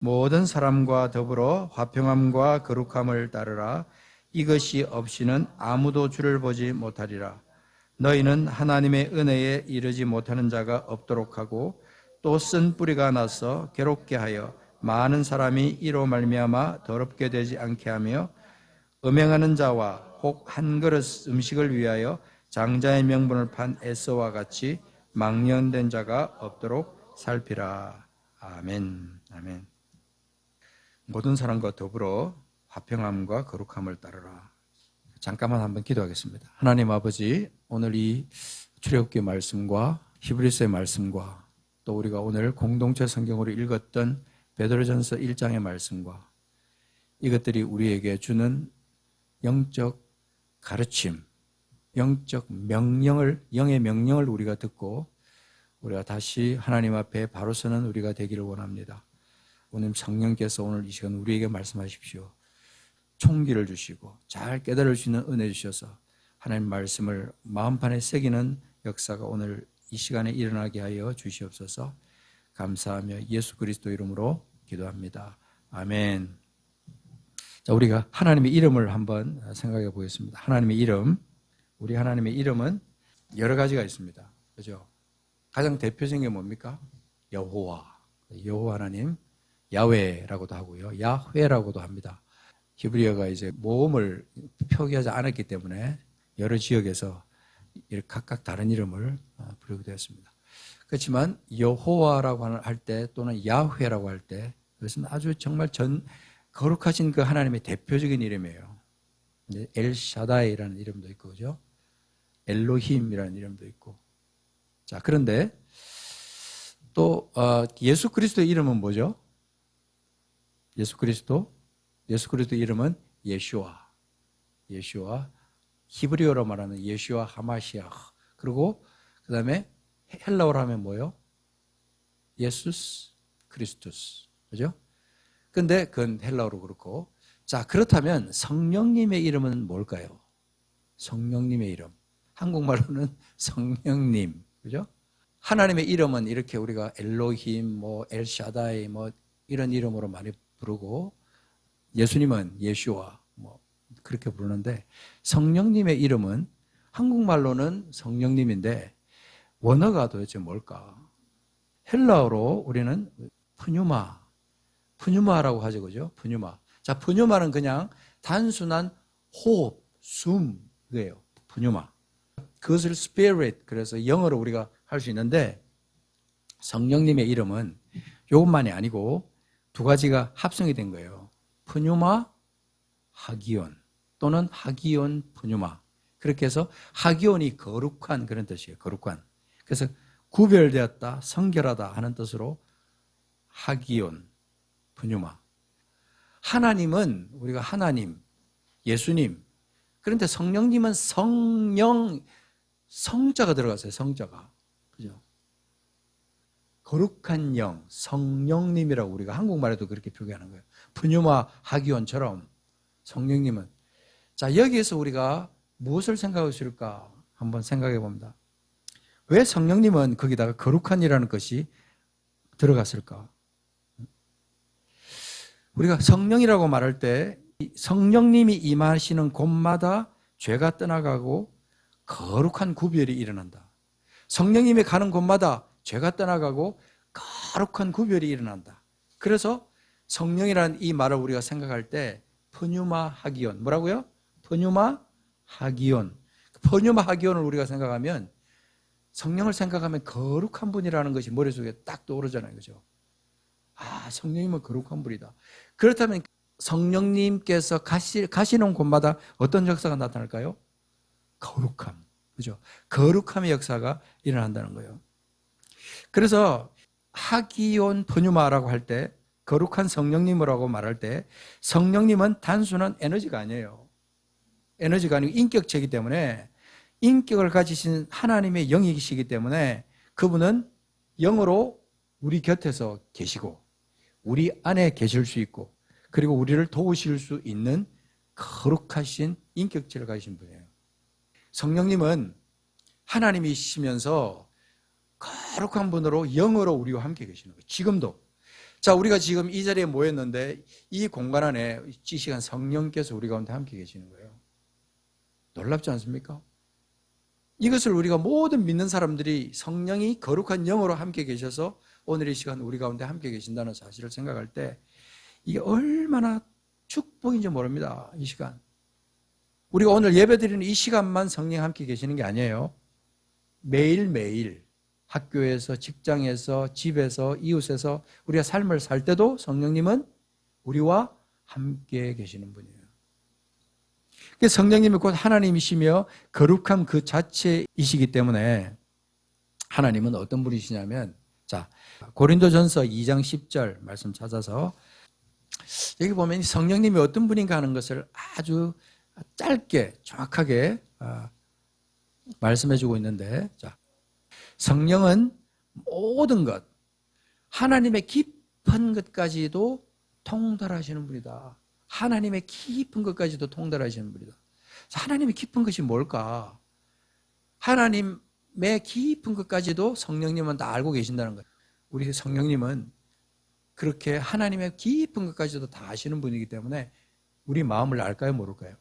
모든 사람과 더불어 화평함과 거룩함을 따르라. 이것이 없이는 아무도 주를 보지 못하리라. 너희는 하나님의 은혜에 이르지 못하는 자가 없도록 하고 또 쓴 뿌리가 나서 괴롭게 하여 많은 사람이 이로 말미암아 더럽게 되지 않게 하며 음행하는 자와 혹 한 그릇 음식을 위하여 장자의 명분을 판 에서와 같이 망령된 자가 없도록 살피라. 아멘. 아멘. 모든 사람과 더불어 화평함과 거룩함을 따르라. 잠깐만 한번 기도하겠습니다. 하나님 아버지, 오늘 이 출애굽기 말씀과 히브리서의 말씀과 또 우리가 오늘 공동체 성경으로 읽었던 베드로전서 1장의 말씀과 이것들이 우리에게 주는 영적 가르침, 영적 명령을, 영의 명령을 우리가 듣고 우리가 다시 하나님 앞에 바로 서는 우리가 되기를 원합니다. 오늘 성령께서 오늘 이 시간 우리에게 말씀하십시오. 총기를 주시고 잘 깨달을 수 있는 은혜 주셔서 하나님 말씀을 마음판에 새기는 역사가 오늘 이 시간에 일어나게 하여 주시옵소서. 감사하며 예수 그리스도 이름으로 기도합니다. 아멘. 자, 우리가 하나님의 이름을 한번 생각해 보겠습니다. 하나님의 이름, 우리 하나님의 이름은 여러 가지가 있습니다. 그죠? 가장 대표적인 게 뭡니까? 여호와, 여호와 하나님, 야훼라고도 하고요, 야훼라고도 합니다. 히브리어가 이제 모음을 표기하지 않았기 때문에 여러 지역에서 각각 다른 이름을 부르게 되었습니다. 그렇지만 여호와라고 할 때 또는 야훼라고 할 때 그것은 아주 정말 거룩하신 그 하나님의 대표적인 이름이에요. 엘샤다이라는 이름도 있고, 그죠? 엘로힘이라는 이름도 있고. 자, 그런데 또 예수 그리스도의 이름은 뭐죠? 예수 그리스도 이름은 예슈아, 히브리어로 말하는 예슈아 하마시아. 그리고 그 다음에 헬라어로 하면 뭐요? 예수스 크리스투스, 그죠? 근데 그건 헬라어로 그렇고. 자, 그렇다면 성령님의 이름은 뭘까요? 성령님의 이름, 한국말로는 성령님, 그죠? 하나님의 이름은 이렇게 우리가 엘로힘, 엘샤다이 이런 이름으로 많이 부르고, 예수님은 예슈아 그렇게 부르는데, 성령님의 이름은 한국말로는 성령님인데 원어가 도대체 뭘까? 헬라어로 우리는 푸뉴마라고 하죠, 그죠? 푸뉴마. 자, 푸뉴마는 그냥 단순한 호흡, 숨이에요. 푸뉴마. 그것을 spirit, 그래서 영어로 우리가 할 수 있는데, 성령님의 이름은 이것만이 아니고 두 가지가 합성이 된 거예요. 푸뉴마 하기온 또는 하기온 푸뉴마. 그렇게 해서 하기온이 거룩한 그런 뜻이에요. 거룩한. 그래서 구별되었다, 성결하다 하는 뜻으로 하기온 푸뉴마. 하나님은 우리가 하나님, 예수님. 그런데 성령님은 성자가 들어갔어요. 성자가. 그죠? 거룩한 영, 성령님이라고 우리가 한국말에도 그렇게 표기하는 거예요. 푸뉴마 하기온처럼 성령님은. 자, 여기에서 우리가 무엇을 생각할 수 있을까 한번 생각해 봅니다. 왜 성령님은 거기다가 거룩한이라는 것이 들어갔을까? 우리가 성령이라고 말할 때 성령님이 임하시는 곳마다 죄가 떠나가고 거룩한 구별이 일어난다. 성령님이 가는 곳마다 죄가 떠나가고 거룩한 구별이 일어난다. 그래서 성령이라는 이 말을 우리가 생각할 때 푸뉴마 하기온, 뭐라고요? 푸뉴마 하기온. 푸뉴마 하기온을 우리가 생각하면, 성령을 생각하면 거룩한 분이라는 것이 머릿속에 딱 떠오르잖아요, 그죠? 아, 성령님은 거룩한 분이다. 그렇다면 성령님께서 가시는 곳마다 어떤 역사가 나타날까요? 거룩함, 그죠? 거룩함의 역사가 일어난다는 거예요. 그래서 하기온 푸뉴마라고 할 때, 거룩한 성령님이라고 말할 때, 성령님은 단순한 에너지가 아니에요. 에너지가 아니고 인격체이기 때문에, 인격을 가지신 하나님의 영이시기 때문에 그분은 영으로 우리 곁에서 계시고 우리 안에 계실 수 있고, 그리고 우리를 도우실 수 있는 거룩하신 인격체를 가지신 분이에요. 성령님은 하나님이시면서 거룩한 분으로 영으로 우리와 함께 계시는 거예요. 지금도 자, 우리가 지금 이 자리에 모였는데 이 공간 안에 이 시간 성령께서 우리 가운데 함께 계시는 거예요. 놀랍지 않습니까? 이것을 우리가 모든 믿는 사람들이 성령이 거룩한 영으로 함께 계셔서 오늘 이 시간 우리 가운데 함께 계신다는 사실을 생각할 때 이게 얼마나 축복인지 모릅니다. 이 시간. 우리가 오늘 예배드리는 이 시간만 성령 함께 계시는 게 아니에요. 매일매일 학교에서, 직장에서, 집에서, 이웃에서 우리가 삶을 살 때도 성령님은 우리와 함께 계시는 분이에요. 성령님이 곧 하나님이시며 거룩함 그 자체이시기 때문에 하나님은 어떤 분이시냐면, 자, 고린도전서 2장 10절 말씀 찾아서 여기 보면 성령님이 어떤 분인가 하는 것을 아주 짧게 정확하게 말씀해 주고 있는데, 자, 성령은 모든 것, 하나님의 깊은 것까지도 통달하시는 분이다. 하나님의 깊은 것까지도 통달하시는 분이다. 하나님의 깊은 것이 뭘까? 하나님의 깊은 것까지도 성령님은 다 알고 계신다는 거예요. 우리 성령님은 그렇게 하나님의 깊은 것까지도 다 아시는 분이기 때문에 우리 마음을 알까요, 모를까요?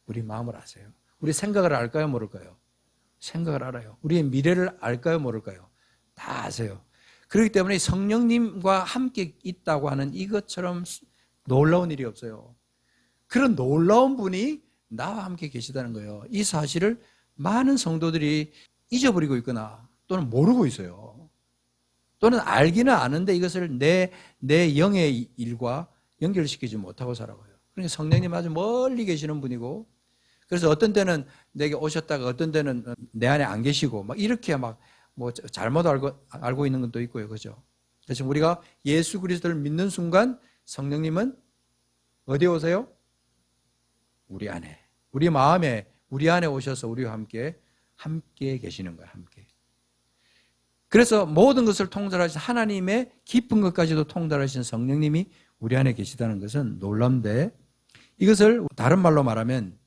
우리 마음을 아세요. 우리 생각을 알까요, 모를까요? 생각을 알아요. 우리의 미래를 알까요, 모를까요? 다 아세요. 그렇기 때문에 성령님과 함께 있다고 하는 이것처럼 놀라운 일이 없어요. 그런 놀라운 분이 나와 함께 계시다는 거예요. 이 사실을 많은 성도들이 잊어버리고 있거나 또는 모르고 있어요. 또는 알기는 아는데 이것을 내 영의 일과 연결시키지 못하고 살아가요. 그러니까 성령님 아주 멀리 계시는 분이고, 그래서 어떤 때는 내게 오셨다가 어떤 때는 내 안에 안 계시고 막 이렇게 막 뭐 잘못 알고 있는 것도 있고요. 그죠? 그래서 우리가 예수 그리스도를 믿는 순간 성령님은 어디에 오세요? 우리 안에, 우리 마음에, 우리 안에 오셔서 우리와 함께 계시는 거예요. 함께. 그래서 모든 것을 통달하신 하나님의 깊은 것까지도 통달하신 성령님이 우리 안에 계시다는 것은 놀라운데, 이것을 다른 말로 말하면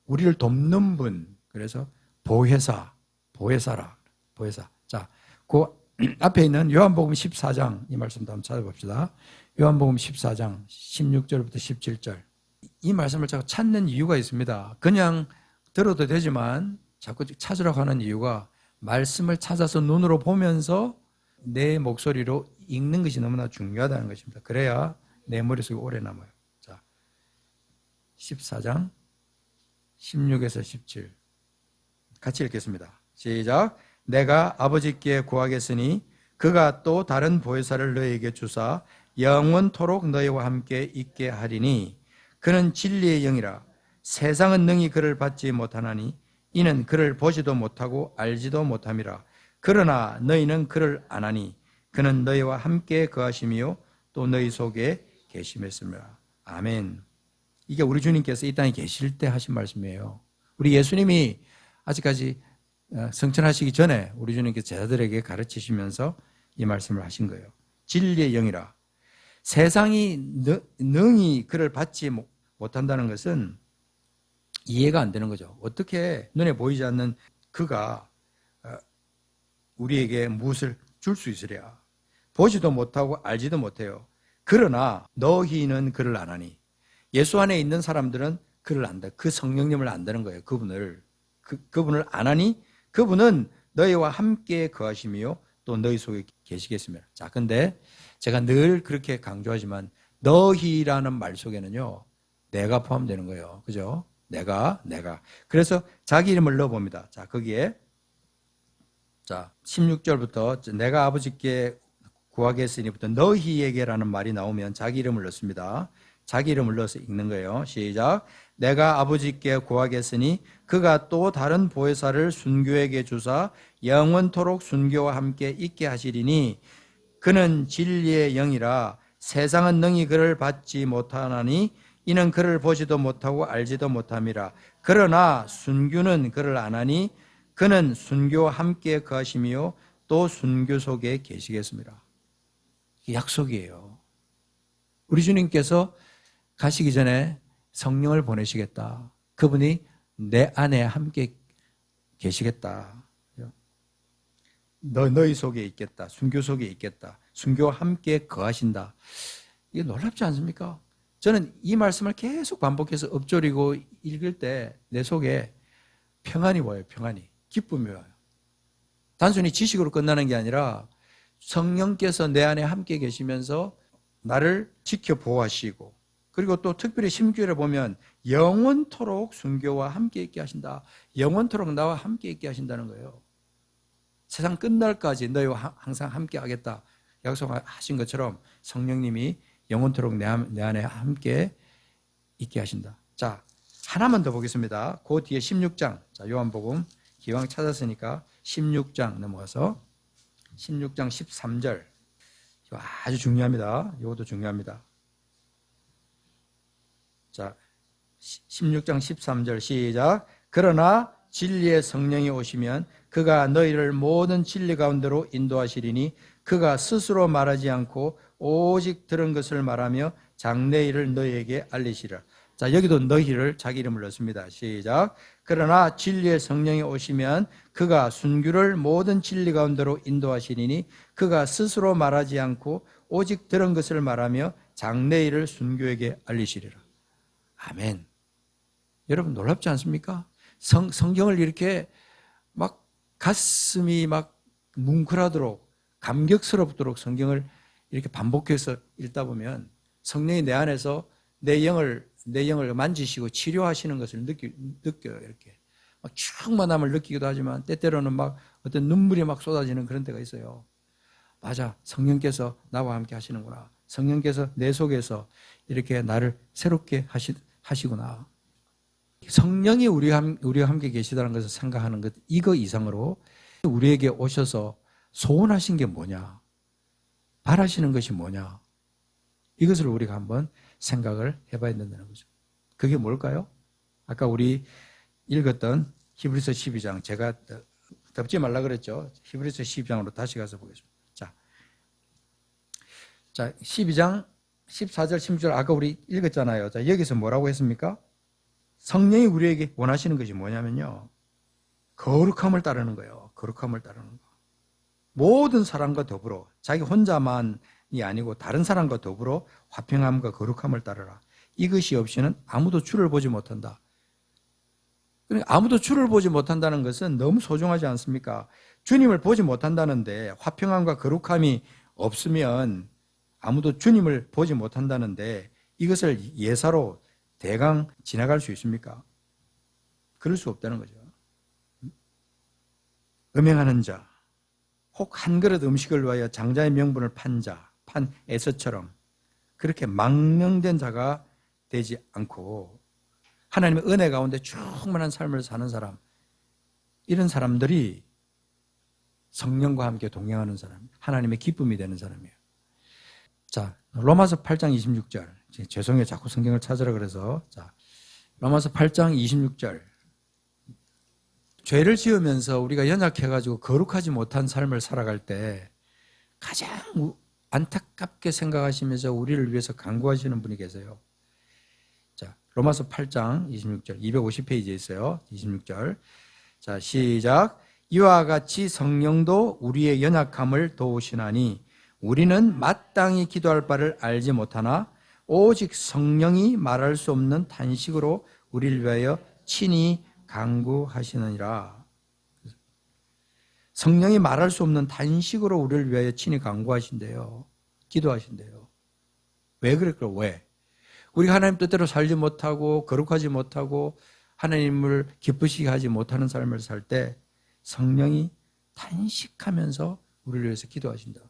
우리를 돕는 분, 그래서 보혜사라, 보혜사. 자, 그 앞에 있는 요한복음 14장 이 말씀도 한번 찾아봅시다. 요한복음 14장 16절부터 17절. 이 말씀을 자꾸 찾는 이유가 있습니다. 그냥 들어도 되지만 자꾸 찾으라고 하는 이유가 말씀을 찾아서 눈으로 보면서 내 목소리로 읽는 것이 너무나 중요하다는 것입니다. 그래야 내 머릿속에 오래 남아요. 자, 14장 16에서 17 같이 읽겠습니다. 시작. 내가 아버지께 구하겠으니 그가 또 다른 보혜사를 너희에게 주사 영원토록 너희와 함께 있게 하리니 그는 진리의 영이라. 세상은 능히 그를 받지 못하나니 이는 그를 보지도 못하고 알지도 못함이라. 그러나 너희는 그를 아나니 그는 너희와 함께 거하시며 또 너희 속에 계심했습니다. 아멘. 이게 우리 주님께서 이 땅에 계실 때 하신 말씀이에요. 우리 예수님이 아직까지 성천하시기 전에 우리 주님께서 제자들에게 가르치시면서 이 말씀을 하신 거예요. 진리의 영이라. 세상이 능히 그를 받지 못한다는 것은 이해가 안 되는 거죠. 어떻게 눈에 보이지 않는 그가 우리에게 무엇을 줄 수 있으랴. 보지도 못하고 알지도 못해요. 그러나 너희는 그를 아나니. 예수 안에 있는 사람들은 그를 안다. 그 성령님을 안다는 거예요. 그분을 아나니 그분은 너희와 함께 거하시며 또 너희 속에 계시겠습니다. 자, 근데 제가 늘 그렇게 강조하지만 너희라는 말 속에는요, 내가 포함되는 거예요. 그죠? 내가. 그래서 자기 이름을 넣어봅니다. 자, 거기에 자 16절부터 내가 아버지께 구하겠으니부터 너희에게라는 말이 나오면 자기 이름을 넣습니다. 자기 이름을 넣어서 읽는 거예요. 시작. 내가 아버지께 구하겠으니 그가 또 다른 보혜사를 순교에게 주사 영원토록 순교와 함께 있게 하시리니 그는 진리의 영이라. 세상은 능히 그를 받지 못하나니 이는 그를 보지도 못하고 알지도 못함이라. 그러나 순교는 그를 아나니 그는 순교와 함께 거하시며 또 순교 속에 계시겠습니다. 약속이에요. 우리 주님께서 가시기 전에 성령을 보내시겠다. 그분이 내 안에 함께 계시겠다. 너희 속에 있겠다. 순교 속에 있겠다. 순교와 함께 거하신다. 이게 놀랍지 않습니까? 저는 이 말씀을 계속 반복해서 읊조리고 읽을 때 내 속에 평안이 와요. 평안이. 기쁨이 와요. 단순히 지식으로 끝나는 게 아니라 성령께서 내 안에 함께 계시면서 나를 지켜 보호하시고, 그리고 또 특별히 심주일에 보면 영원토록 순교와 함께 있게 하신다. 영원토록 나와 함께 있게 하신다는 거예요. 세상 끝날까지 너희와 항상 함께 하겠다 약속하신 것처럼 성령님이 영원토록 내 안에 함께 있게 하신다. 자, 하나만 더 보겠습니다. 그 뒤에 16장. 자, 요한복음 기왕 찾았으니까 16장 넘어가서 16장 13절. 아주 중요합니다. 이것도 중요합니다. 자, 16장 13절 시작. 그러나 진리의 성령이 오시면 그가 너희를 모든 진리 가운데로 인도하시리니 그가 스스로 말하지 않고 오직 들은 것을 말하며 장래 일을 너희에게 알리시리라. 자, 여기도 너희를 자기 이름을 넣습니다. 시작. 그러나 진리의 성령이 오시면 그가 순교를 모든 진리 가운데로 인도하시리니 그가 스스로 말하지 않고 오직 들은 것을 말하며 장래 일을 순교에게 알리시리라. 아멘. 여러분 놀랍지 않습니까? 성경을 이렇게 막 가슴이 막 뭉클하도록 감격스럽도록 성경을 이렇게 반복해서 읽다 보면 성령이 내 안에서 내 영을 만지시고 치료하시는 것을 느껴요. 이렇게 막 충만함을 느끼기도 하지만 때때로는 막 어떤 눈물이 막 쏟아지는 그런 때가 있어요. 맞아, 성령께서 나와 함께 하시는구나. 성령께서 내 속에서 이렇게 나를 새롭게 하시구나. 성령이 우리와 함께 계시다는 것을 생각하는 것, 이거 이상으로 우리에게 오셔서 소원하신 게 뭐냐, 바라시는 것이 뭐냐, 이것을 우리가 한번 생각을 해봐야 된다는 거죠. 그게 뭘까요? 아까 우리 읽었던 히브리서 12장, 제가 덮지 말라 그랬죠. 히브리서 12장으로 다시 가서 보겠습니다. 자, 12장 14절 16절 아까 우리 읽었잖아요. 자, 여기서 뭐라고 했습니까? 성령이 우리에게 원하시는 것이 뭐냐면요, 거룩함을 따르는 거예요. 거룩함을 따르는 거. 모든 사람과 더불어, 자기 혼자만이 아니고 다른 사람과 더불어 화평함과 거룩함을 따르라. 이것이 없이는 아무도 주를 보지 못한다. 그러니까 아무도 주를 보지 못한다는 것은 너무 소중하지 않습니까? 주님을 보지 못한다는데, 화평함과 거룩함이 없으면 아무도 주님을 보지 못한다는데 이것을 예사로 대강 지나갈 수 있습니까? 그럴 수 없다는 거죠. 음행하는 자, 혹 한 그릇 음식을 위하여 장자의 명분을 판 자, 판 에서처럼 그렇게 망령된 자가 되지 않고 하나님의 은혜 가운데 충만한 삶을 사는 사람, 이런 사람들이 성령과 함께 동행하는 사람, 하나님의 기쁨이 되는 사람이에요. 자, 로마서 8장 26절. 죄송해요, 자꾸 성경을 찾으라 그래서. 자, 로마서 8장 26절. 죄를 지으면서 우리가 연약해가지고 거룩하지 못한 삶을 살아갈 때 가장 안타깝게 생각하시면서 우리를 위해서 간구하시는 분이 계세요. 자, 로마서 8장 26절, 250페이지에 있어요. 26절. 자, 시작. 이와 같이 성령도 우리의 연약함을 도우시나니 우리는 마땅히 기도할 바를 알지 못하나 오직 성령이 말할 수 없는 탄식으로 우리를 위하여 친히 간구하시느니라. 성령이 말할 수 없는 탄식으로 우리를 위하여 친히 간구하신대요. 기도하신대요. 왜 그럴까요? 왜? 우리가 하나님 뜻대로 살지 못하고 거룩하지 못하고 하나님을 기쁘시게 하지 못하는 삶을 살 때 성령이 탄식하면서 우리를 위해서 기도하신다.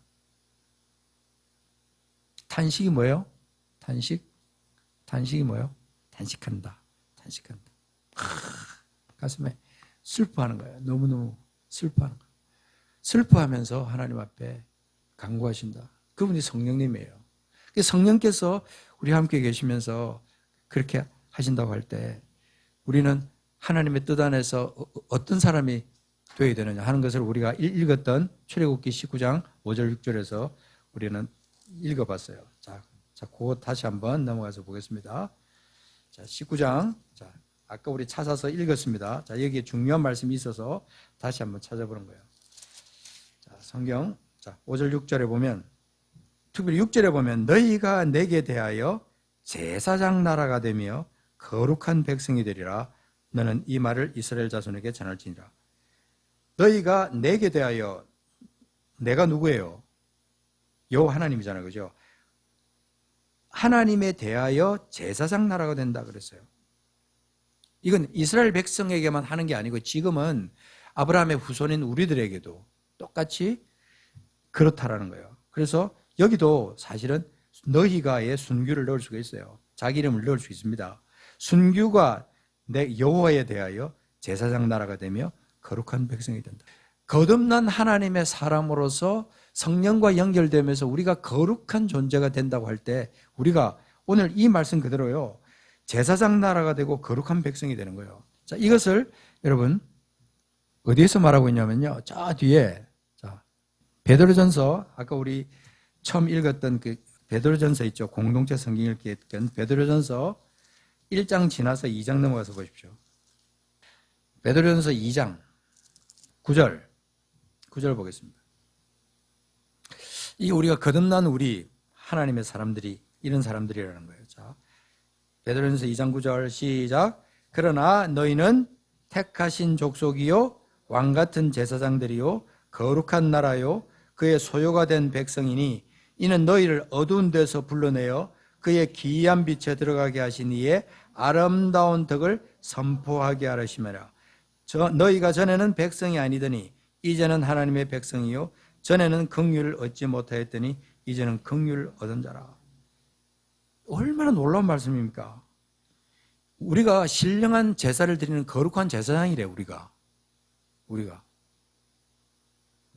탄식이 뭐예요? 탄식이 뭐예요? 탄식한다. 가슴에 슬퍼하는 거예요. 너무너무 슬퍼하는 거예요. 슬퍼하면서 하나님 앞에 간구하신다. 그분이 성령님이에요. 성령께서 우리와 함께 계시면서 그렇게 하신다고 할 때 우리는 하나님의 뜻 안에서 어떤 사람이 되어야 되느냐 하는 것을 우리가 읽었던 출애굽기 19장 5절 6절에서 우리는 읽어봤어요. 자, 그거 다시 한번 넘어가서 보겠습니다. 자, 19장. 자, 아까 우리 찾아서 읽었습니다. 자, 여기에 중요한 말씀이 있어서 다시 한번 찾아보는 거예요. 성경 5절 6절에 보면, 특별히 6절에 보면 너희가 내게 대하여 제사장 나라가 되며 거룩한 백성이 되리라. 너는 이 말을 이스라엘 자손에게 전할지니라. 너희가 내게 대하여, 내가 누구예요? 여호와 하나님이잖아요. 그죠? 하나님에 대하여 제사장 나라가 된다 그랬어요. 이건 이스라엘 백성에게만 하는 게 아니고 지금은 아브라함의 후손인 우리들에게도 똑같이 그렇다라는 거예요. 그래서 여기도 사실은 너희가의 순규를 넣을 수가 있어요. 자기 이름을 넣을 수 있습니다. 순규가 내 여호와에 대하여 제사장 나라가 되며 거룩한 백성이 된다. 거듭난 하나님의 사람으로서 성령과 연결되면서 우리가 거룩한 존재가 된다고 할 때 우리가 오늘 이 말씀 그대로요. 제사장 나라가 되고 거룩한 백성이 되는 거예요. 자, 이것을 여러분 어디에서 말하고 있냐면요. 저 뒤에 베드로전서, 아까 우리 처음 읽었던 그 베드로전서 있죠. 공동체 성경 읽기 했던 베드로전서 1장 지나서 2장 넘어가서 보십시오. 베드로전서 2장 9절 보겠습니다. 이게 우리가 거듭난 우리 하나님의 사람들이 이런 사람들이라는 거예요. 자, 베드로전서 2장 9절 시작. 그러나 너희는 택하신 족속이요 왕같은 제사장들이요 거룩한 나라요 그의 소유가 된 백성이니 이는 너희를 어두운 데서 불러내어 그의 기이한 빛에 들어가게 하신 이의 아름다운 덕을 선포하게 하시매라. 너희가 전에는 백성이 아니더니 이제는 하나님의 백성이요 전에는 긍휼을 얻지 못하였더니 이제는 긍휼을 얻은 자라. 얼마나 놀라운 말씀입니까? 우리가 신령한 제사를 드리는 거룩한 제사장이래. 우리가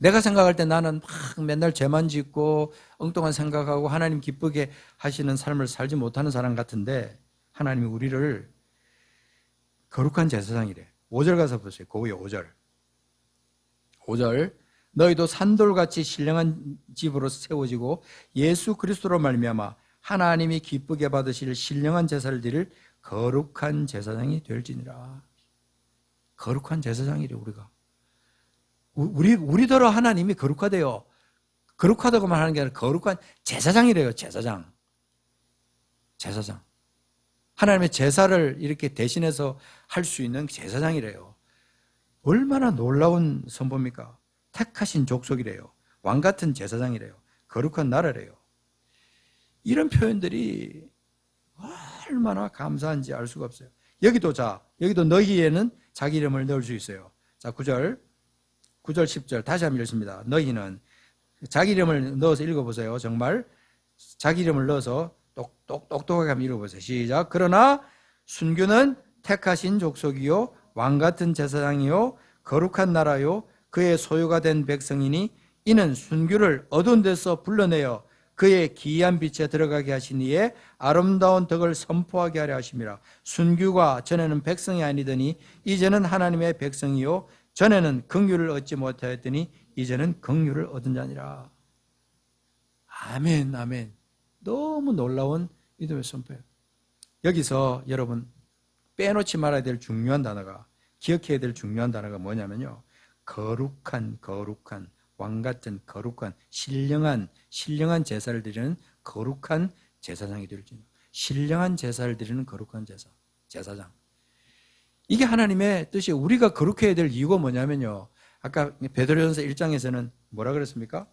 내가 생각할 때 나는 막 맨날 죄만 짓고 엉뚱한 생각하고 하나님 기쁘게 하시는 삶을 살지 못하는 사람 같은데 하나님이 우리를 거룩한 제사장이래. 5절 가서 보세요. 고우의 5절 너희도 산돌같이 신령한 집으로 세워지고 예수 그리스도로 말미암아 하나님이 기쁘게 받으실 신령한 제사를 드릴 거룩한 제사장이 될지니라. 거룩한 제사장이래. 우리더러 하나님이 거룩하대요. 거룩하다고만 하는 게 아니라 거룩한 제사장이래요. 제사장. 하나님의 제사를 이렇게 대신해서 할 수 있는 제사장이래요. 얼마나 놀라운 선보입니까? 택하신 족속이래요. 왕같은 제사장이래요. 거룩한 나라래요. 이런 표현들이 얼마나 감사한지 알 수가 없어요. 여기도 너희에는 자기 이름을 넣을 수 있어요. 자, 9절 10절 다시 한번 읽습니다. 너희는 자기 이름을 넣어서 읽어보세요. 정말 자기 이름을 넣어서 똑똑하게 한번 읽어보세요. 시작. 그러나 순교는 택하신 족속이요 왕같은 제사장이요 거룩한 나라요 그의 소유가 된 백성이니 이는 순교를 어두운 데서 불러내어 그의 기이한 빛에 들어가게 하신 이의 아름다운 덕을 선포하게 하려 하심이라. 순교가 전에는 백성이 아니더니 이제는 하나님의 백성이요 전에는 긍휼을 얻지 못하였더니 이제는 긍휼을 얻은 자니라. 아멘. 너무 놀라운 믿음의 선포예요. 여기서 여러분 빼놓지 말아야 될 중요한 단어가, 기억해야 될 중요한 단어가 뭐냐면요, 거룩한 왕같은 거룩한 신령한 제사를 드리는 거룩한 제사장이 될지니. 신령한 제사를 드리는 거룩한 제사장. 이게 하나님의 뜻이. 우리가 거룩해야 될 이유가 뭐냐면요, 아까 베드로전서 1장에서는 뭐라 그랬습니까?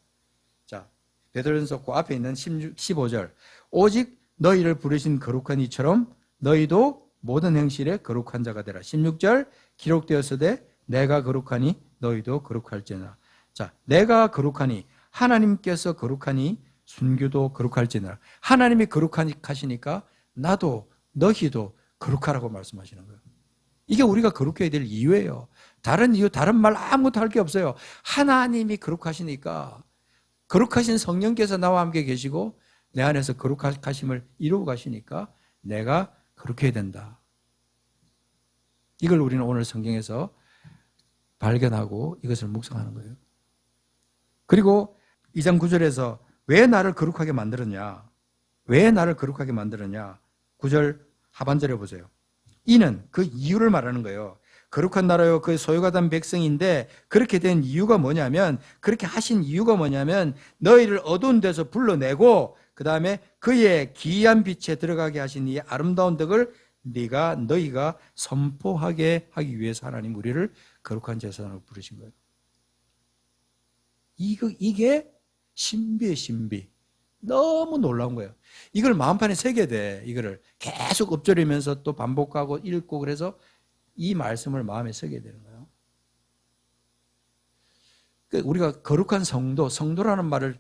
자, 베드로전서 그 앞에 있는 15절 오직 너희를 부르신 거룩한 이처럼 너희도 모든 행실에 거룩한 자가 되라. 16절 기록되었으되 내가 거룩하니 너희도 거룩할지니라. 자, 내가 거룩하니, 하나님께서 거룩하니 순교도 거룩할지니라. 하나님이 거룩하시니까 나도 너희도 거룩하라고 말씀하시는 거예요. 이게 우리가 거룩해야 될 이유예요. 다른 이유, 다른 말 아무것도 할 게 없어요. 하나님이 거룩하시니까, 거룩하신 성령께서 나와 함께 계시고 내 안에서 거룩하심을 이루고 가시니까 내가 거룩해야 된다. 이걸 우리는 오늘 성경에서 발견하고 이것을 묵상하는 거예요. 그리고 2장 9절에서 왜 나를 거룩하게 만들었냐? 왜 나를 거룩하게 만들었냐? 9절 하반절에 보세요. 이는 그 이유를 말하는 거예요. 거룩한 나라요 그 소유가 된 백성인데 그렇게 된 이유가 뭐냐면 그렇게 하신 이유가 뭐냐면 너희를 어두운 데서 불러내고 그 다음에 그의 기이한 빛에 들어가게 하신 이 아름다운 덕을 너희가 선포하게 하기 위해서 하나님 우리를 거룩한 제사장으로 부르신 거예요. 이게 신비의 신비. 너무 놀라운 거예요. 이걸 마음판에 새겨야 돼. 이거를 계속 읊조리면서 또 반복하고 읽고 그래서 이 말씀을 마음에 새겨야 되는 거예요. 우리가 거룩한 성도라는 말을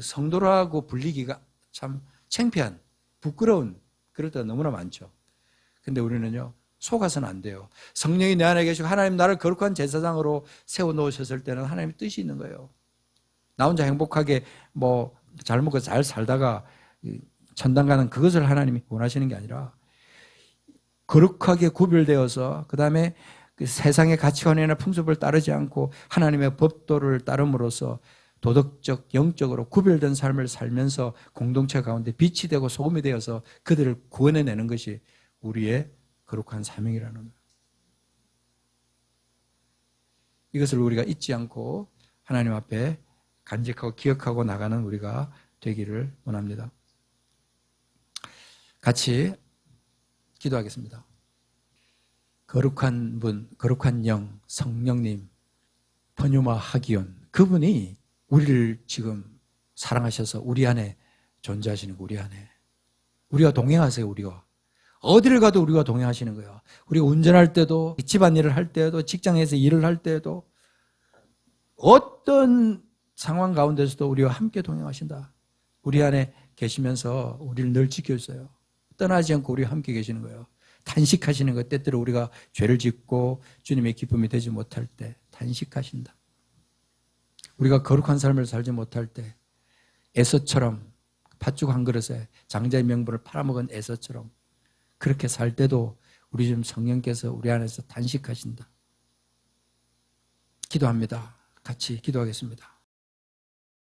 성도라고 불리기가 참 창피한, 부끄러운 그럴 때가 너무나 많죠. 근데 우리는요, 속아서는 안 돼요. 성령이 내 안에 계시고 하나님 나를 거룩한 제사장으로 세워놓으셨을 때는 하나님의 뜻이 있는 거예요. 나 혼자 행복하게 잘 먹고 잘 살다가 천당 가는 그것을 하나님이 원하시는 게 아니라 거룩하게 구별되어서 그 다음에 세상의 가치관이나 풍습을 따르지 않고 하나님의 법도를 따름으로써 도덕적, 영적으로 구별된 삶을 살면서 공동체 가운데 빛이 되고 소금이 되어서 그들을 구원해내는 것이 우리의 거룩한 사명이라는 거예요. 이것을 우리가 잊지 않고 하나님 앞에 간직하고 기억하고 나가는 우리가 되기를 원합니다. 같이 기도하겠습니다. 거룩한 분, 거룩한 영, 성령님, 번유마 하기온 그분이 우리를 지금 사랑하셔서 우리 안에 존재하시는 거 우리 안에 우리가 동행하세요. 우리가 어디를 가도 우리가 동행하시는 거예요. 우리가 운전할 때도 집안일을 할 때도 직장에서 일을 할 때도 어떤 상황 가운데서도 우리와 함께 동행하신다. 우리 안에 계시면서 우리를 늘 지켜주세요. 떠나지 않고 우리와 함께 계시는 거예요. 단식하시는 것 때때로 우리가 죄를 짓고 주님의 기쁨이 되지 못할 때 단식하신다. 우리가 거룩한 삶을 살지 못할 때 에서처럼 팥죽 한 그릇에 장자의 명분을 팔아먹은 에서처럼 그렇게 살 때도 우리 좀 성령께서 우리 안에서 단식하신다. 기도합니다. 같이 기도하겠습니다.